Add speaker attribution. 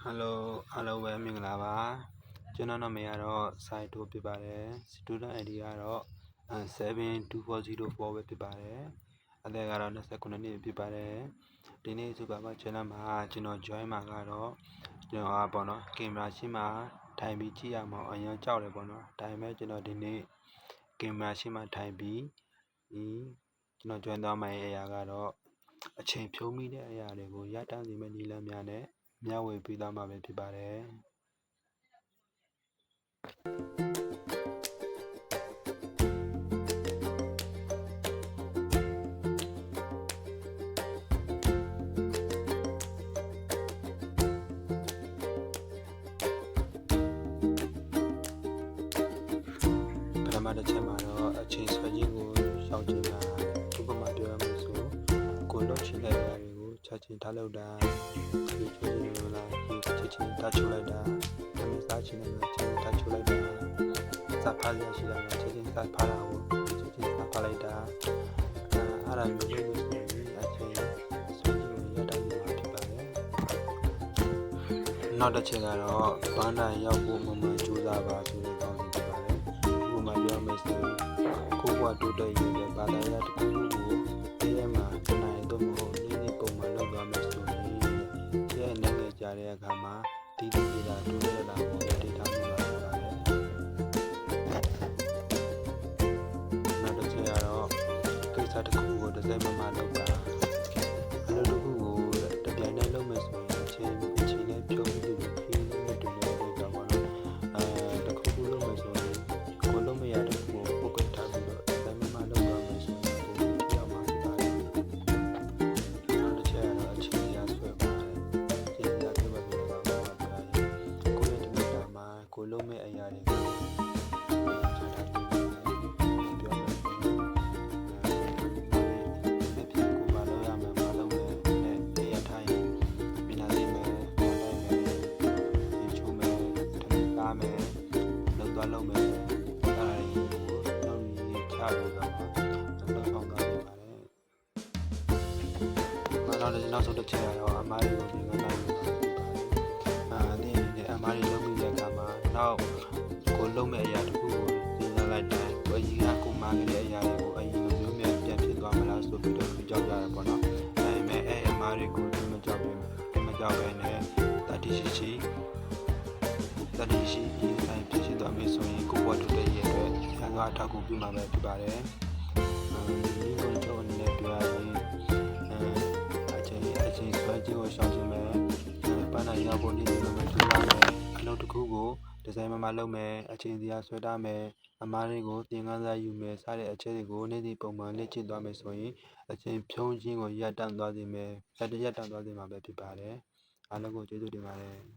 Speaker 1: Hello အားလုံးပဲမင်္ဂလာပါကျွန်တော်နာမည်ကတော့ site 2ဖြစ်ပါတယ် student ID ကတော့72404ပဲဖြစ်ပါတယ်အသက်ကတော့29နှစ်ဖြစ်ပါတယ်ဒီနေ့စူပါပါ channel မှာကျွန်တော် join မှာကတော့ကျွန်တော်ပေါ့နော်ကင်မရာရှင်းမှာထိုင်ပြီးကြည့်ရမှာအရင်ကြောက်တယ်ပေါ့နော်ဒါပေမဲ့ကျွန်တော်ဒီနေ့ကင်မရာရှင်းမှာထိုင်ပြီးကျွန်တော် join သွားမယ့်အရာကတော့အချိန်ဖြုံးမိတဲ့အရာတွေကိုရတန်းစီမဲ့နည်းလမ်းများနဲ့မျှဝေပေးသွားမှာပဲဖြစ်ပါတယ်ပထမတစ်ချက်မှာတော့အချိန်ဆွဲခြင်းကိုရှောင်ကျဉ်တာဥပမာပြောရမယ်ဆိုကိုလှုပ်ချင်တဲ့အရာတွေကိုချက်ချင်းထားလုပ်တာဒီချိုးနေလားဒီချက်ချင်းထားချိုးလိုက်တာတမစားချင်တဲ့ချက်ချင်းထားချိုးလိုက်တာစဖားရရှိတာချက်ချင်းစဖားတာကိုချက်ချင်းစဖားလိုက်တာအဲ့ဒါမျိုးလေးဆိုရင်အချိန်ဆွဲခြင်းကိုရတတ်မှာဖြစ်ပါတယ်နောက်တစ်ချက်ကတော့ဘန်းတိုင်ရောက်ဖို့မမှန်ကြိုးစားပါဆိုတဲ့ကောင်းစီဖြစ်ပါတယ်ဥပမာပြောမယ်ဆိုရင်ကိုယ်ကတိုးတက်ရတဲ့ဘာသာရပ်တစ်ခုကိုဒီထဲမှာတနိုင်တော့မဟုတ်နေ့ပုံမှန်လုပ်သွားမယ်ဆိုရင်ရဲ့နိုင်ငံကြတဲ့အခါမှာဒီလာတိုးတက်လာဖို့ဒေတာမျိုးလာဖြစ်ပါတယ်နောက်တစ်ချက်ကတော့ကိစ္စတစ်ခုကိုတစ်စိတ်မမှလုပ်တာအလုပ်တစ်ခုကိုတပြိုင်တည်းလုပ်မယ်ဆိုရင်အချိန်နဲ့ပြုံးပြီးပြီးနဲ့တူနေတဲ့ကြောင့်ပါတော့တစ်ခုခုလုပ်မယ်ဆိုရင်ကိုလုံးမရတဲ့ကိုပုတ်ကထားပြီးတော့တစ်စိတ်မမှလုပ်သွားမယ်ဆိုရင်ကိုပြောင်းမှာဖြစ်ပါတယ်နောက်တစ်ချက်ကတော့အချိန်ရဆွဲပါတယ်အချိန်ရဆွဲပါပြီးတော့ကိုရဲ့တမတာမှာကိုလုံးမဲ့အရာတွေကိုလုပ်မယ်အဲ့ဒါတွေကိုနောက်ပြီးချပြီးတော့နောက်ဆောင်သွားနေပါတယ်နောက်ဆုံးတစ်ချက်ကတော့အမားတွေကိုပြင်လာနိုင်မှာဖြစ်ပါတယ်ဒီအမားတွေလုပ်မိတဲ့အခါမှာနောက်ကိုလုံးမဲ့အရာတစ်ခုကိုပြင်လာလိုက်တိုင်းကိုအရင်ကကိုမားခဲ့တဲ့အရာတွေကိုအရင်လိုမျိုးပြန်ဖြစ်သွားမလားဆိုပြီးတော့ကြောက်ကြရတယ်ပေါ့နော်ဒါပေမဲ့အဲ့အမားတွေကိုမကြောက်ပဲနဲ့တတိရှိဆိုင်ဖြစ်ရှိသွားမယ်ဆိုရင်ကိုယ်ဘဝတိုးတက်ရဲ့အတွက်ဆန်းသွားအထောက်အကူပြုမှာပဲဖြစ်ပါတယ်ဒီလိုတော့အနေနဲ့ပြောရရင်အချိန်ဆွဲခြင်းကိုရှောင်ခြင်းပဲပန်းနိုင်ရောက်ဖို့နေ့စဉ်လိုပဲကြိုးစားမယ်အလုပ်တစ်ခုကိုဒီဇိုင်းမလုပ်မယ်အချိန်စီဆွဲထားမယ်အမားတွေကိုသင်ခန်းစာယူမယ်စတဲ့အချက်တွေကိုနေ့စဉ်ပုံမှန်လေ့ကျင့်သွားမယ်ဆိုရင်အချိန်ဖြုံးခြင်းကိုရပ်တန့်သွားစေမယ်ရပ်တန့်သွားစေမှာပဲဖြစ်ပါတယ်အားလုံးကိုကျေးဇူးတင်ပါတယ်